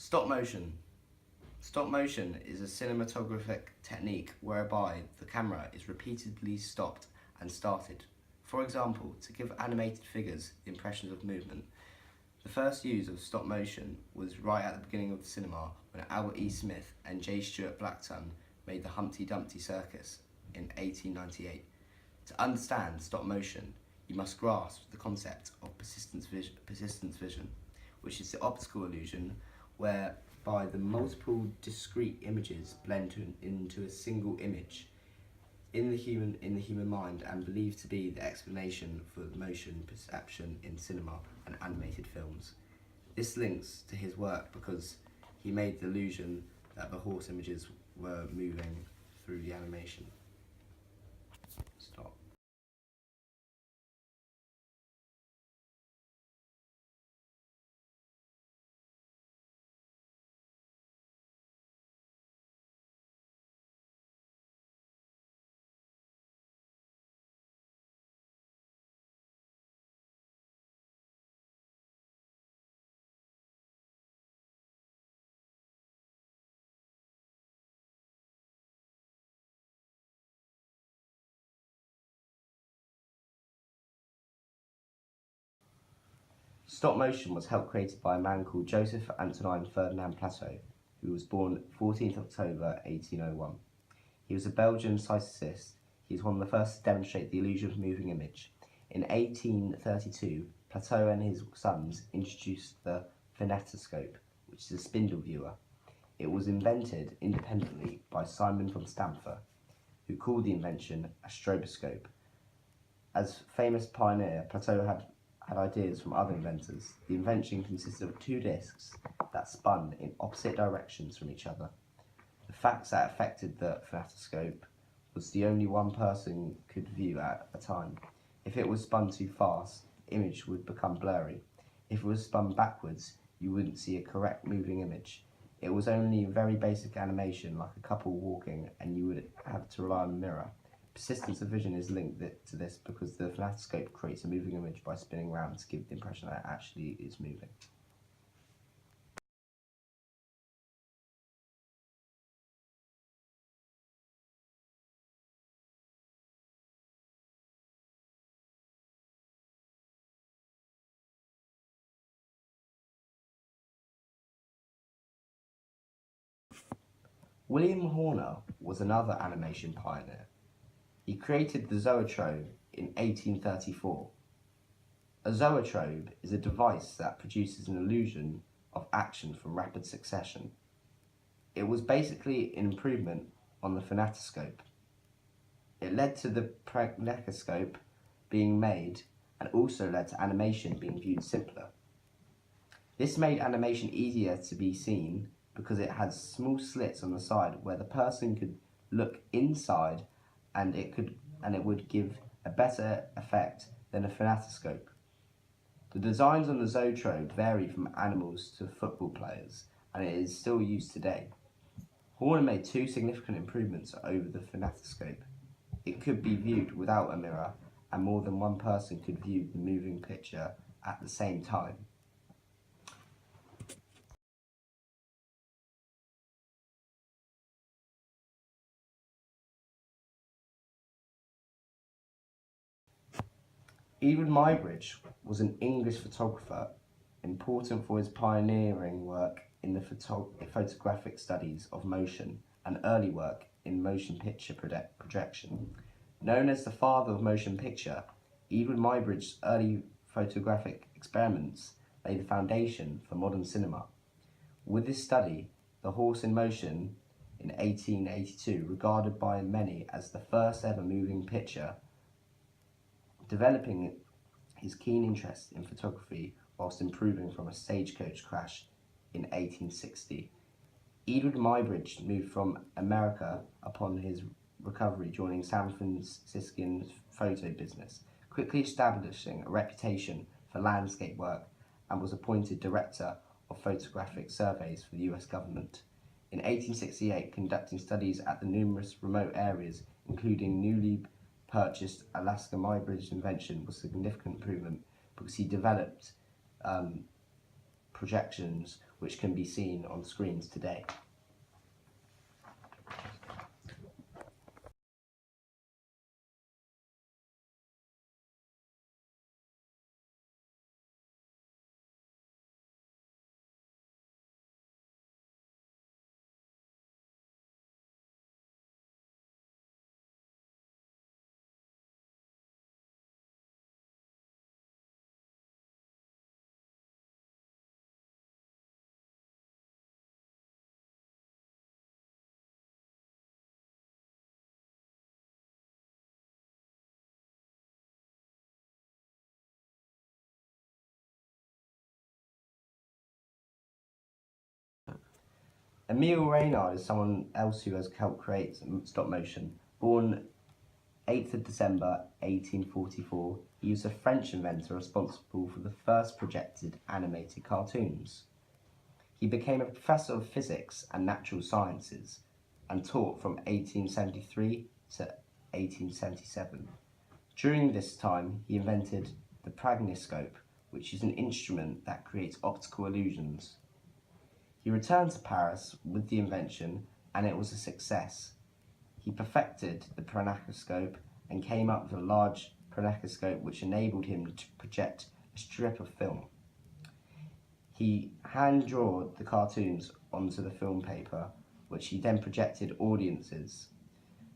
Stop motion. Stop motion is a cinematographic technique whereby the camera is repeatedly stopped and started. For example, to give animated figures the impressions of movement. The first use of stop motion was right at the beginning of the cinema when Albert E. Smith and J. Stuart Blackton made the Humpty Dumpty Circus in 1898. To understand stop motion, you must grasp the concept of persistence vision, which is the optical illusion whereby the multiple discrete images blend into a single image in the human mind and believed to be the explanation for motion perception in cinema and animated films. This links to his work because he made the illusion that the horse images were moving through the animation. Stop. Stop motion was helped created by a man called Joseph Antoine Ferdinand Plateau, who was born 14th October 1801. He was a Belgian cyclist. He was one of the first to demonstrate the illusion of moving image. In 1832, Plateau and his sons introduced the phanetoscope, which is a spindle viewer. It was invented independently by Simon von Stampfer, who called the invention a stroboscope. As famous pioneer, Plateau had ideas from other inventors. The invention consisted of two discs that spun in opposite directions from each other. The facts that affected the phanetoscope was the only one person could view at a time. If it was spun too fast, the image would become blurry. If it was spun backwards, you wouldn't see a correct moving image. It was only very basic animation, like a couple walking, and you would have to rely on a mirror. Persistence of vision is linked to this because the phanetoscope creates a moving image by spinning around to give the impression that it actually is moving. William Horner was another animation pioneer. He created the zoetrope in 1834. A zoetrope is a device that produces an illusion of action from rapid succession. It was basically an improvement on the phanetoscope. It led to the pragnecoscope being made and also led to animation being viewed simpler. This made animation easier to be seen because it had small slits on the side where the person could look inside and it would give a better effect than a phanetoscope. The designs on the zoetrope vary from animals to football players, and it is still used today. Horner made two significant improvements over the phanetoscope. It could be viewed without a mirror, and more than one person could view the moving picture at the same time. Edward Muybridge was an English photographer, important for his pioneering work in the photographic studies of motion and early work in motion picture projection. Known as the father of motion picture, Edward Muybridge's early photographic experiments laid the foundation for modern cinema. With this study, The Horse in Motion in 1882, regarded by many as the first ever moving picture, developing his keen interest in photography whilst improving from a stagecoach crash in 1860. Edward Muybridge moved from America upon his recovery, joining San Franciscan photo business, quickly establishing a reputation for landscape work, and was appointed director of photographic surveys for the US government. In 1868, conducting studies at the numerous remote areas, including newly purchased Alaska, Muybridge's invention was a significant improvement because he developed projections which can be seen on screens today. Emile Reynard is someone else who has helped create stop motion. Born 8th of December 1844, he was a French inventor responsible for the first projected animated cartoons. He became a professor of physics and natural sciences and taught from 1873 to 1877. During this time, he invented the pragniscope, which is an instrument that creates optical illusions. He returned to Paris with the invention, and it was a success. He perfected the pragniscope and came up with a large pragniscope which enabled him to project a strip of film. He hand-drawed the cartoons onto the film paper, which he then projected audiences.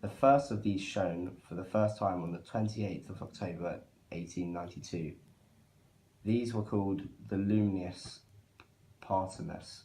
The first of these shown for the first time on the 28th of October 1892. These were called the Luminous Partimus.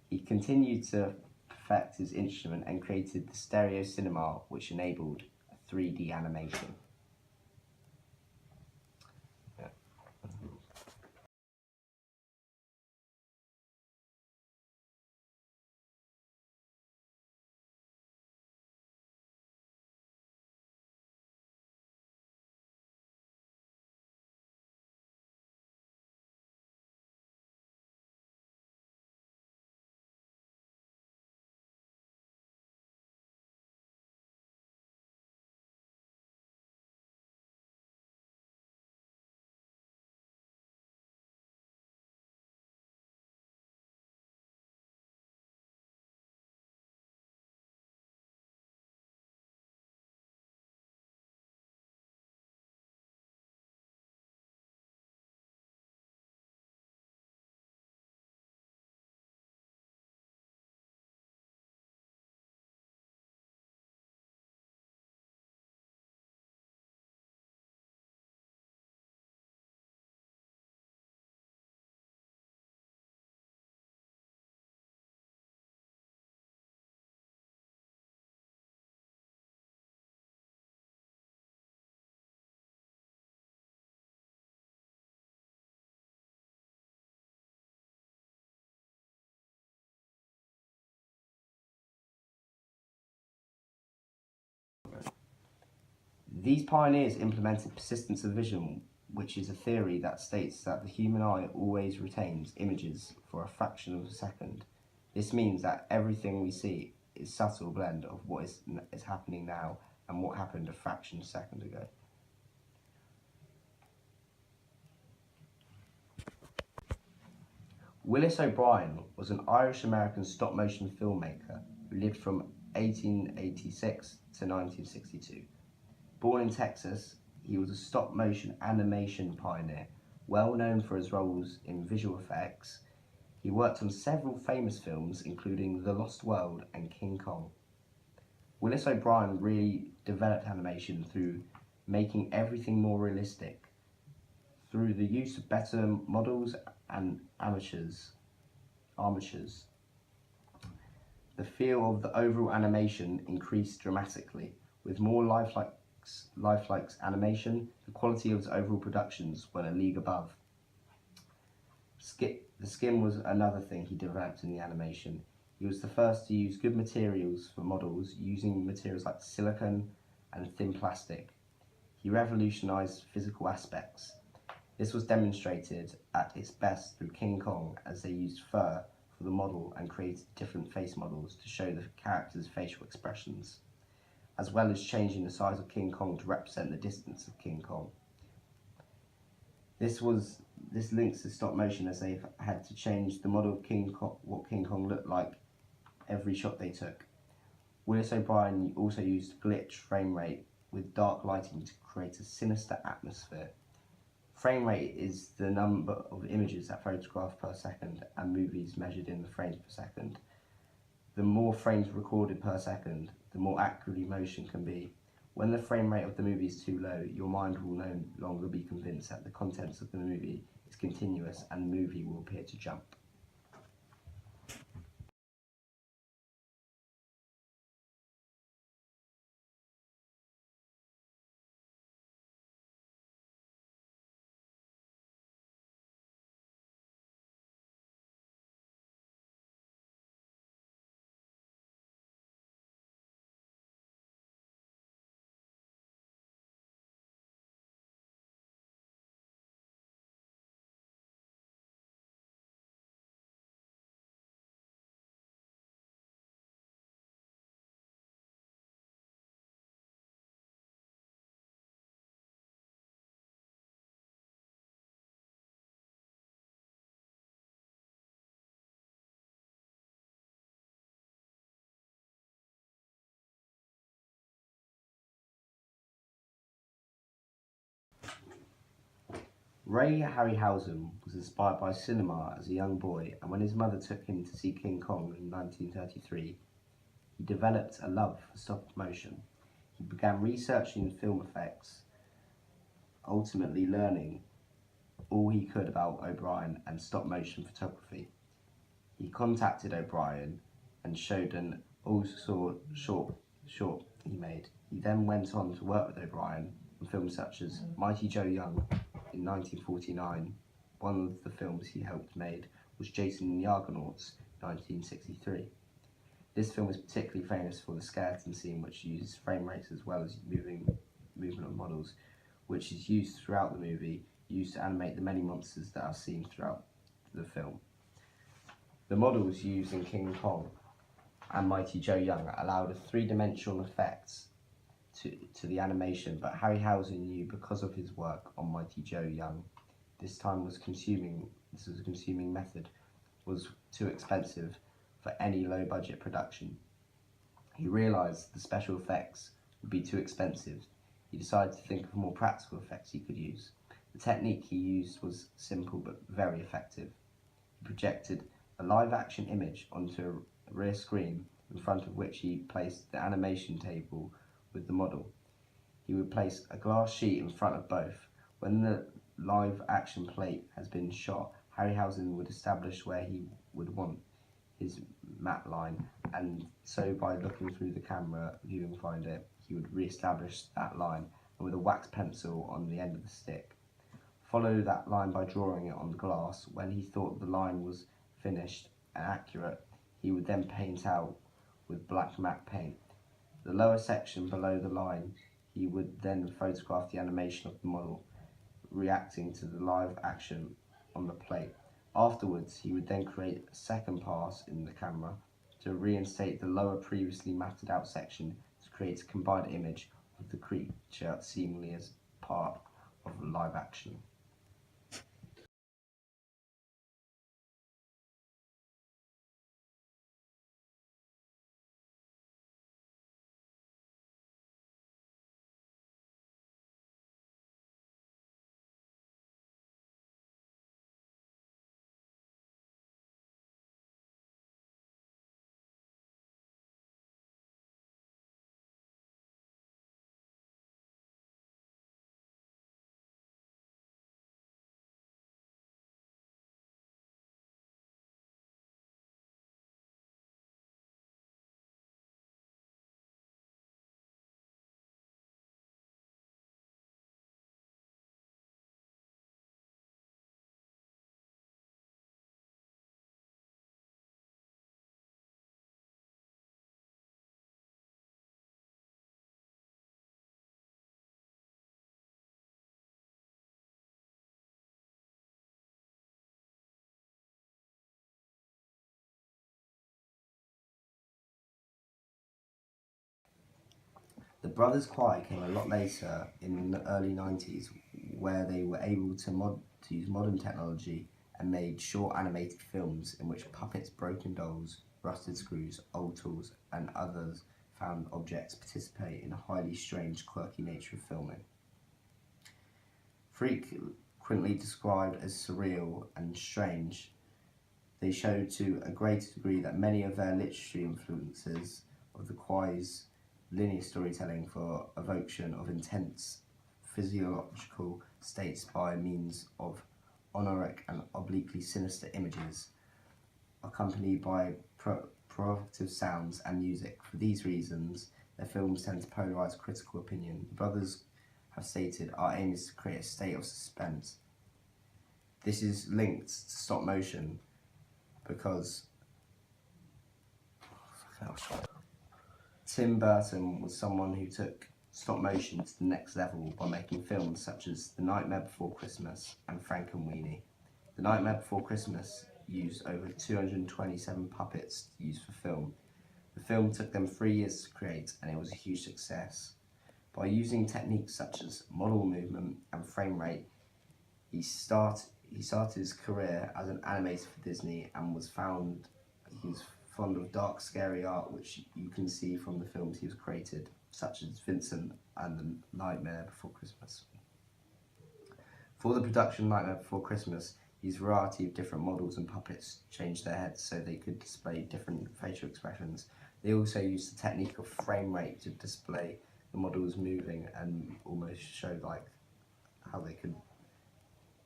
He continued to perfect his instrument and created the stereo cinema, which enabled 3D animation. These pioneers implemented persistence of vision, which is a theory that states that the human eye always retains images for a fraction of a second. This means that everything we see is a subtle blend of what is happening now and what happened a fraction of a second ago. Willis O'Brien was an Irish-American stop-motion filmmaker who lived from 1886 to 1962. Born in Texas, he was a stop-motion animation pioneer, well known for his roles in visual effects. He worked on several famous films, including The Lost World and King Kong. Willis O'Brien really developed animation through making everything more realistic, through the use of better models and armatures. The feel of the overall animation increased dramatically. With more lifelike animation, the quality of his overall productions went a league above. The skin was another thing he developed in the animation. He was the first to use good materials for models, using materials like silicone and thin plastic. He revolutionized physical aspects. This was demonstrated at its best through King Kong, as they used fur for the model and created different face models to show the character's facial expressions, as well as changing the size of King Kong to represent the distance of King Kong. This links to stop motion as they've had to change the model of what King Kong looked like every shot they took. Willis O'Brien also used glitch frame rate with dark lighting to create a sinister atmosphere. Frame rate is the number of images that photograph per second, and movies measured in the frames per second. The more frames recorded per second, the more accurately motion can be. When the frame rate of the movie is too low, your mind will no longer be convinced that the contents of the movie is continuous, and the movie will appear to jump. Ray Harryhausen was inspired by cinema as a young boy, and when his mother took him to see King Kong in 1933, he developed a love for stop motion. He began researching film effects, ultimately learning all he could about O'Brien and stop motion photography. He contacted O'Brien and showed an all-saw short he made. He then went on to work with O'Brien on films such as Mighty Joe Young in 1949. One of the films he helped made was Jason and the Argonauts in 1963. This film is particularly famous for the skeleton scene, which uses frame rates as well as movement of models, which is used throughout the movie, used to animate the many monsters that are seen throughout the film. The models used in King Kong and Mighty Joe Young allowed a three-dimensional effects to the animation, but Harryhausen knew, because of his work on Mighty Joe Young, this was a consuming method, was too expensive for any low-budget production. He realised the special effects would be too expensive. He decided to think of more practical effects he could use. The technique he used was simple but very effective. He projected a live-action image onto a rear screen, in front of which he placed the animation table with the model. He would place a glass sheet in front of both. When the live action plate has been shot, Harryhausen would establish where he would want his matte line, and so by looking through the camera viewing finder, he would re-establish that line, and with a wax pencil on the end of the stick, follow that line by drawing it on the glass. When he thought the line was finished and accurate, he would then paint out with black matte paint. The lower section below the line, he would then photograph the animation of the model reacting to the live action on the plate. Afterwards, he would then create a second pass in the camera to reinstate the lower previously matted out section to create a combined image of the creature seemingly as part of live action. The Brothers Quay came a lot later in the early 90s, where they were able to to use modern technology and made short animated films in which puppets, broken dolls, rusted screws, old tools, and others found objects participate in a highly strange, quirky nature of filming. Frequently described as surreal and strange, they show to a greater degree that many of their literary influences of the Kwai's linear storytelling for evocation of intense physiological states by means of oniric and obliquely sinister images, accompanied by provocative sounds and music. For these reasons, their films tend to polarize critical opinion. The brothers have stated, our aim is to create a state of suspense. This is linked to stop motion because Tim Burton was someone who took stop motion to the next level by making films such as The Nightmare Before Christmas and Frankenweenie. The Nightmare Before Christmas used over 227 puppets used for film. The film took them 3 years to create and it was a huge success. By using techniques such as model movement and frame rate, he started his career as an animator for Disney and was fond of dark, scary art, which you can see from the films he was created, such as Vincent and The Nightmare Before Christmas. For the production Nightmare Before Christmas, he used a variety of different models and puppets changed their heads so they could display different facial expressions. They also used the technique of frame rate to display the models moving and almost show like how they could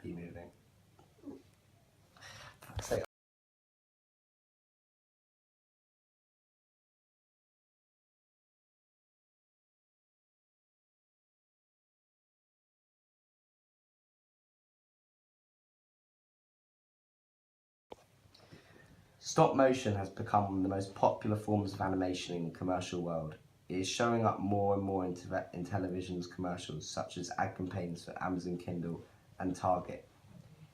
be moving. Stop motion has become one of the most popular forms of animation in the commercial world. It is showing up more and more in television's commercials, such as ad campaigns for Amazon Kindle and Target.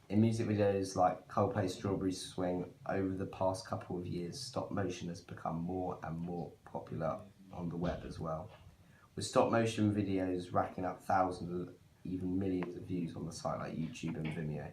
In music videos like Coldplay's Strawberry Swing, over the past couple of years, stop motion has become more and more popular on the web as well, with stop motion videos racking up thousands, even millions of views on the site like YouTube and Vimeo.